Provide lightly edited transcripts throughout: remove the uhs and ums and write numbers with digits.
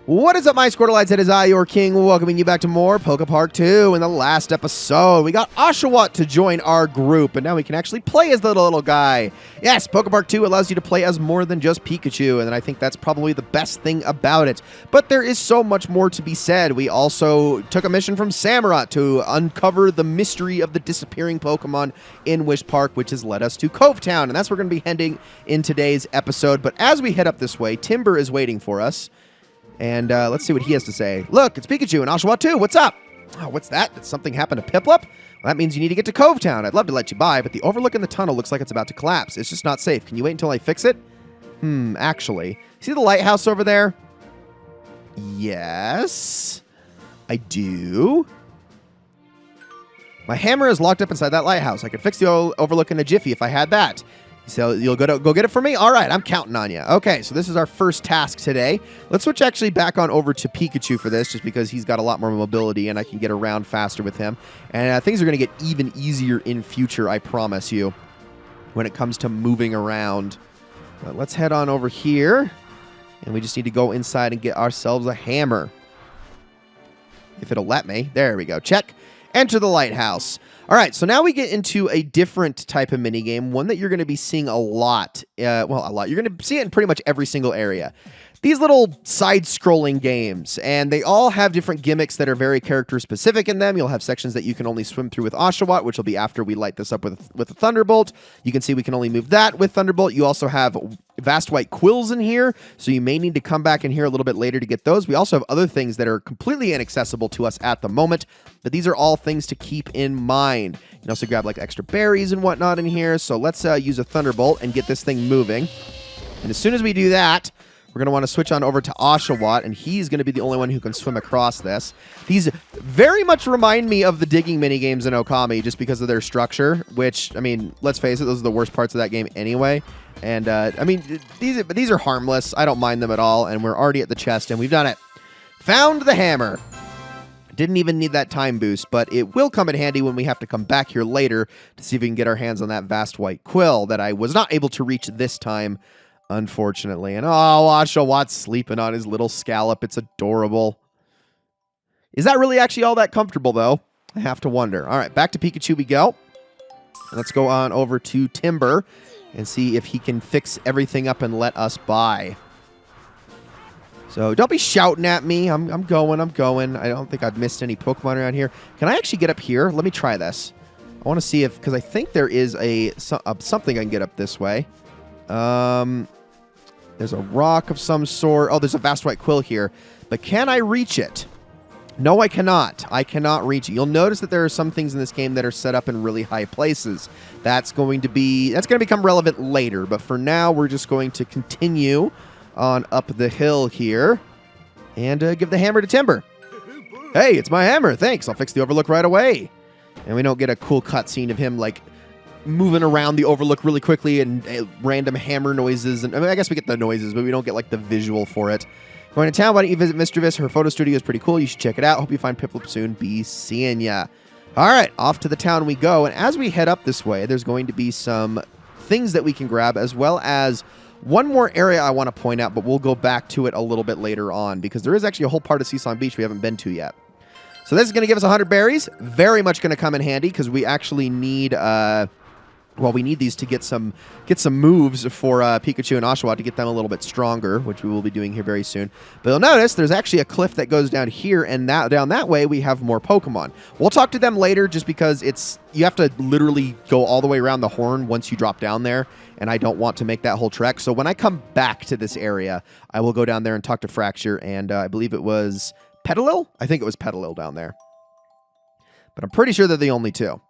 What is up, my Squirtleites? It is I, your king, welcoming you back to more Poképark 2. In the last episode, we got Oshawott to join our group, and now we can actually play as the little guy. Yes, Poképark 2 allows you to play as more than just Pikachu, and I think that's probably the best thing about it. But there is so much more to be said. We also took a mission from Samurott to uncover the mystery of the disappearing Pokemon in Wish Park, which has led us to Cove Town, and that's where we're going to be heading in today's episode. But as we head up this way, Timber is waiting for us. And let's see what he has to say. Look, it's Pikachu and Oshawott too. What's up? Oh, what's that? Did something happen to Piplup? Well, that means you need to get to Cove Town. I'd love to let you by, but the overlook in the tunnel looks like it's about to collapse. It's just not safe. Can you wait until I fix it? Actually. See the lighthouse over there? Yes, I do. My hammer is locked up inside that lighthouse. I could fix the overlook in a jiffy if I had that. So you'll go get it for me? All right, I'm counting on you. Okay, so this is our first task today. Let's switch actually back on over to Pikachu for this, just because he's got a lot more mobility and I can get around faster with him. And things are going to get even easier in future, I promise you, when it comes to moving around. But let's head on over here, and we just need to go inside and get ourselves a hammer. If it'll let me. There we go. Check. Enter the lighthouse. All right, so now we get into a different type of minigame, one that you're going to be seeing a lot. Well, a lot. You're going to see it in pretty much every single area. These little side-scrolling games, and they all have different gimmicks that are very character-specific in them. You'll have sections that you can only swim through with Oshawott, which will be after we light this up with a Thunderbolt. You can see we can only move that with Thunderbolt. You also have vast white quills in here, so you may need to come back in here a little bit later to get those. We also have other things that are completely inaccessible to us at the moment, but these are all things to keep in mind. You can also grab like extra berries and whatnot in here, so let's use a Thunderbolt and get this thing moving. And as soon as we do that, we're going to want to switch on over to Oshawott, and he's going to be the only one who can swim across this. These very much remind me of the digging minigames in Okami just because of their structure, which, I mean, let's face it, those are the worst parts of that game anyway. And, I mean, these are harmless. I don't mind them at all, and we're already at the chest, and we've done it. Found the hammer. Didn't even need that time boost, but it will come in handy when we have to come back here later to see if we can get our hands on that vast white quill that I was not able to reach this time, unfortunately. And oh, Oshawott's sleeping on his little scallop. It's adorable. Is that really actually all that comfortable, though? I have to wonder. All right, back to Pikachu we go. Let's go on over to Timber and see if he can fix everything up and let us by. So don't be shouting at me. I'm going. I don't think I've missed any Pokemon around here. Can I actually get up here? Let me try this. I want to see if, because I think there is something I can get up this way. There's a rock of some sort. Oh, there's a vast white quill here. But can I reach it? No, I cannot. I cannot reach it. You'll notice that there are some things in this game that are set up in really high places. That's going to become relevant later. But for now, we're just going to continue on up the hill here and give the hammer to Timber. Hey, it's my hammer. Thanks. I'll fix the overlook right away. And we don't get a cool cutscene of him like moving around the overlook really quickly and random hammer noises. And I mean, I guess we get the noises, but we don't get like the visual for it. Going to town, why don't you visit Mischievous? Her photo studio is pretty cool. You should check it out. Hope you find Piplup soon. Be seeing ya. All right, off to the town we go. And as we head up this way, there's going to be some things that we can grab, as well as one more area I want to point out, but we'll go back to it a little bit later on because there is actually a whole part of Seasong Beach we haven't been to yet. So this is going to give us 100 berries. Very much going to come in handy because we actually need we need these to get some moves for Pikachu and Oshawott to get them a little bit stronger, which we will be doing here very soon. But you'll notice there's actually a cliff that goes down here, and down that way we have more Pokemon. We'll talk to them later just because you have to literally go all the way around the horn once you drop down there, and I don't want to make that whole trek. So when I come back to this area, I will go down there and talk to Fracture, and I believe it was Petalil? I think it was Petalil down there. But I'm pretty sure they're the only two.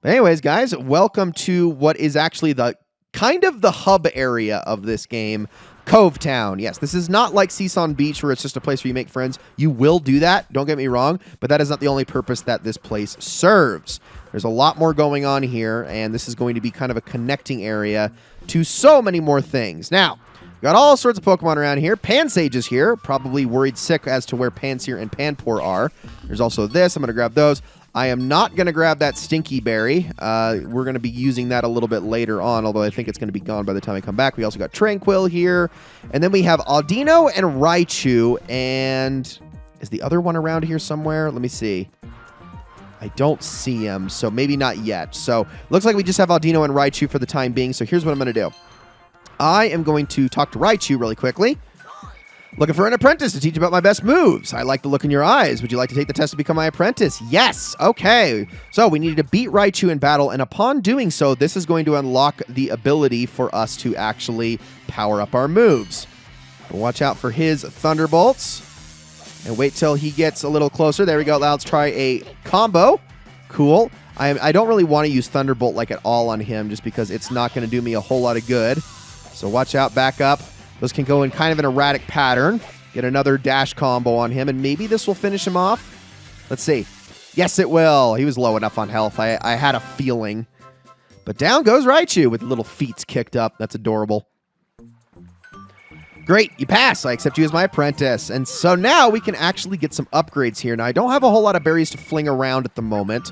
But anyways, guys, welcome to what is actually the kind of the hub area of this game, Cove Town. Yes, this is not like Seasong Beach where it's just a place where you make friends. You will do that, don't get me wrong, but that is not the only purpose that this place serves. There's a lot more going on here, and this is going to be kind of a connecting area to so many more things. Now, we've got all sorts of Pokemon around here. Pansage is here, probably worried sick as to where Pansear and Panpour are. There's also this. I'm going to grab those. I am not going to grab that Stinky Berry. We're going to be using that a little bit later on, although I think it's going to be gone by the time I come back. We also got Tranquil here. And then we have Audino and Raichu. And is the other one around here somewhere? Let me see. I don't see him, so maybe not yet. So looks like we just have Audino and Raichu for the time being. So here's what I'm going to do. I am going to talk to Raichu really quickly. Looking for an apprentice to teach about my best moves. I like the look in your eyes. Would you like to take the test to become my apprentice? Yes. Okay. So we need to beat Raichu in battle, and upon doing so, this is going to unlock the ability for us to actually power up our moves. Watch out for his Thunderbolts. And wait till he gets a little closer. There we go. Now let's try a combo. Cool. I don't really want to use Thunderbolt like at all on him just because it's not going to do me a whole lot of good. So watch out. Back up. Those can go in kind of an erratic pattern. Get another dash combo on him, and maybe this will finish him off. Let's see. Yes, it will. He was low enough on health. I had a feeling. But down goes Raichu with little feet kicked up. That's adorable. Great, you pass. I accept you as my apprentice. And so now we can actually get some upgrades here. Now, I don't have a whole lot of berries to fling around at the moment,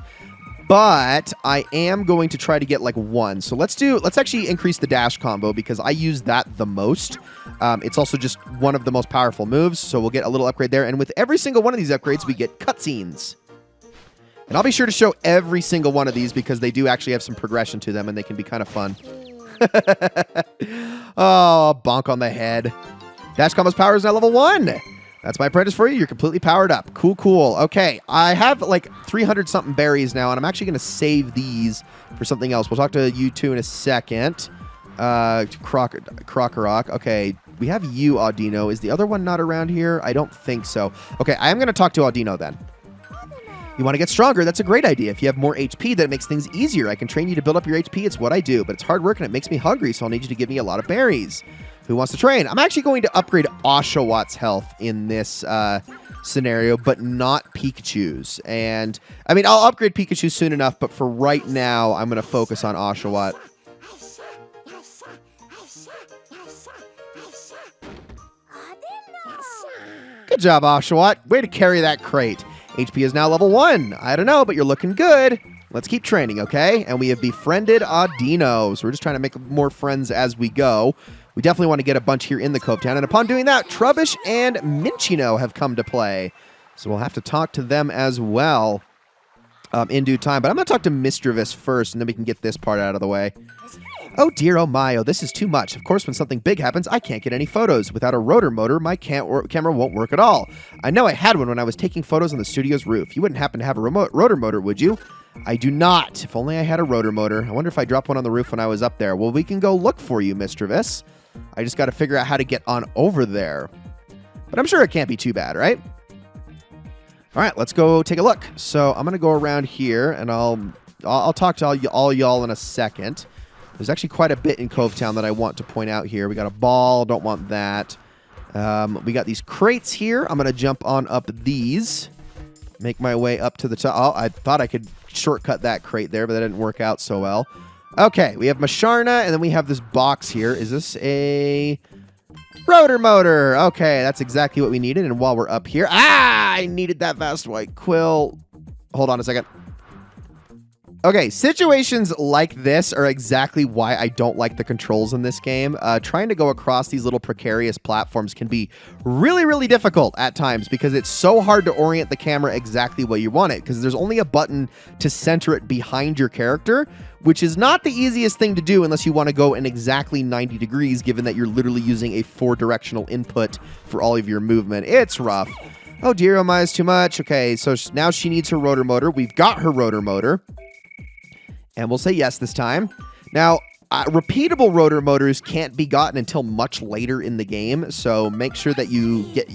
but I am going to try to get like one. So let's actually increase the dash combo because I use that the most. It's also just one of the most powerful moves, so we'll get a little upgrade there. And with every single one of these upgrades, we get cutscenes. And I'll be sure to show every single one of these because they do actually have some progression to them and they can be kind of fun. Oh, bonk on the head. Dash combo's power is now level 1. That's my apprentice for you. You're completely powered up. Cool, cool. Okay, I have like 300-something berries now, and I'm actually going to save these for something else. We'll talk to you two in a second. Crocorock. Okay, we have you, Audino. Is the other one not around here? I don't think so. Okay, I am going to talk to Audino then. You want to get stronger? That's a great idea. If you have more HP, that makes things easier. I can train you to build up your HP. It's what I do, but it's hard work and it makes me hungry, so I'll need you to give me a lot of berries. Who wants to train? I'm actually going to upgrade Oshawott health in this scenario, but not Pikachu's. And, I mean, I'll upgrade Pikachu soon enough, but for right now, I'm going to focus on Oshawott. Good job, Oshawott. Way to carry that crate. HP is now level 1. I don't know, but you're looking good. Let's keep training, okay? And we have befriended Audino. So we're just trying to make more friends as we go. We definitely want to get a bunch here in the Cove Town. And upon doing that, Trubbish and Minchino have come to play. So we'll have to talk to them as well in due time. But I'm going to talk to Misdreavus first, and then we can get this part out of the way. Oh dear, oh my, oh this is too much. Of course, when something big happens, I can't get any photos. Without a rotor motor, my camera won't work at all. I know I had one when I was taking photos on the studio's roof. You wouldn't happen to have a rotor motor, would you? I do not. If only I had a rotor motor. I wonder if I dropped one on the roof when I was up there. Well, we can go look for you, Misdreavus. I just got to figure out how to get on over there. But I'm sure it can't be too bad, right? All right, let's go take a look. So I'm going to go around here, and I'll talk to all y'all in a second. There's actually quite a bit in Cove Town that I want to point out here. We got a ball. Don't want that. We got these crates here. I'm going to jump on up these. Make my way up to the top. Oh, I thought I could shortcut that crate there, but that didn't work out so well. Okay, we have Masharna, and then we have this box here. Is this a rotor motor? Okay, that's exactly what we needed. And while we're up here... Ah! I needed that fast white quill. Hold on a second. Okay, situations like this are exactly why I don't like the controls in this game. Trying to go across these little precarious platforms can be really, really difficult at times because it's so hard to orient the camera exactly where you want it because there's only a button to center it behind your character, which is not the easiest thing to do unless you want to go in exactly 90 degrees, given that you're literally using a 4-directional input for all of your movement. It's rough. Oh dear, oh my, is too much. Okay, so now she needs her rotor motor. We've got her rotor motor. And we'll say yes this time. Now, repeatable rotor motors can't be gotten until much later in the game, so make sure that you get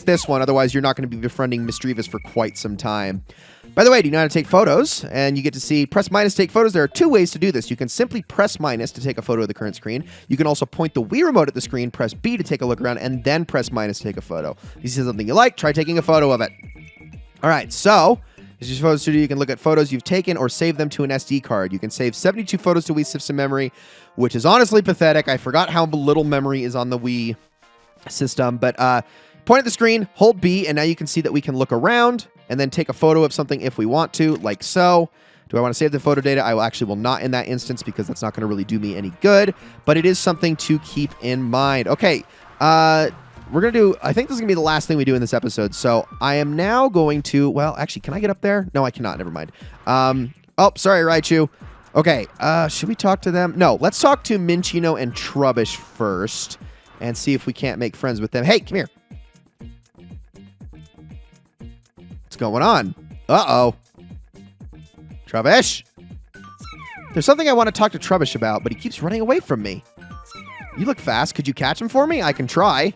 this one. Otherwise, you're not going to be befriending Misdreavus for quite some time. By the way, do you know how to take photos? And you get to see press minus to take photos. There are 2 ways to do this. You can simply press minus to take a photo of the current screen. You can also point the Wii remote at the screen, press B to take a look around, and then press minus to take a photo. If you see something you like, try taking a photo of it. All right, so... This is your photo studio. You can look at photos you've taken or save them to an SD card. You can save 72 photos to Wii system memory, which is honestly pathetic. I forgot how little memory is on the Wii system. But point at the screen, hold B, and now you can see that we can look around. and then take a photo of something if we want to, like so. Do I want to save the photo data? I will not in that instance because that's not going to really do me any good, but it is something to keep in mind. Okay, we're going to do, I think this is going to be the last thing we do in this episode, so I am now going to, well, actually, can I get up there? No, I cannot, never mind. Oh, sorry, Raichu. Okay, should we talk to them? No, let's talk to Minccino and Trubbish first and see if we can't make friends with them. Hey, come here. What's going on? Uh-oh. Trubbish? There's something I want to talk to Trubbish about, but he keeps running away from me. You look fast. Could you catch him for me? I can try.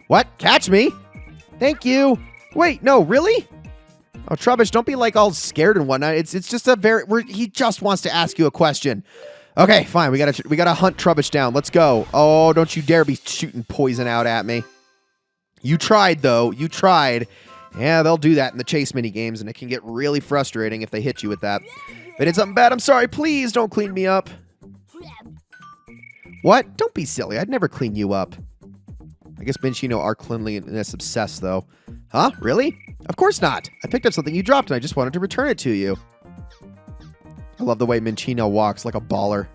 What? Catch me? Thank you. Wait, no, really? Oh, Trubbish, don't be like all scared and whatnot. It's just he just wants to ask you a question. Okay, fine. We gotta hunt Trubbish down. Let's go. Oh, don't you dare be shooting poison out at me. You tried, though. You tried. Yeah, they'll do that in the chase mini games, and it can get really frustrating if they hit you with that. If I did something bad, I'm sorry. Please don't clean me up. What? Don't be silly. I'd never clean you up. I guess Minccino are cleanliness obsessed, though. Huh? Really? Of course not. I picked up something you dropped, and I just wanted to return it to you. I love the way Minccino walks like a baller.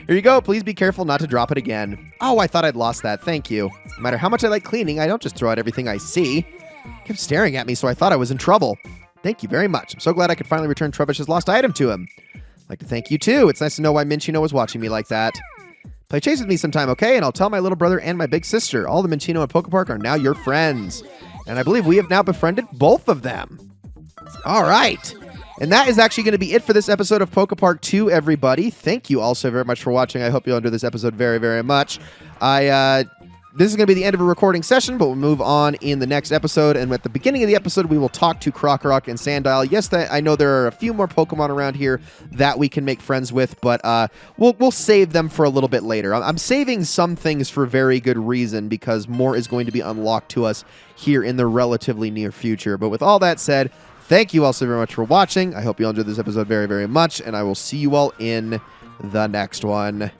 Here you go. Please be careful not to drop it again. Oh, I thought I'd lost that. Thank you. No matter how much I like cleaning, I don't just throw out everything I see. He kept staring at me, so I thought I was in trouble. Thank you very much. I'm so glad I could finally return Trubbish's lost item to him. I'd like to thank you, too. It's nice to know why Minccino was watching me like that. Play chase with me sometime, okay? And I'll tell my little brother and my big sister. All the Minccino and Poképark are now your friends. And I believe we have now befriended both of them. All right. And that is actually going to be it for this episode of Poképark 2, everybody. Thank you all so very much for watching. I hope you enjoyed this episode very, very much. This is going to be the end of a recording session, but we'll move on in the next episode. And at the beginning of the episode, we will talk to Krokorok and Sandile. Yes, I know there are a few more Pokemon around here that we can make friends with, but we'll save them for a little bit later. I'm saving some things for very good reason because more is going to be unlocked to us here in the relatively near future. But with all that said, thank you all so very much for watching. I hope you all enjoyed this episode very, very much, and I will see you all in the next one.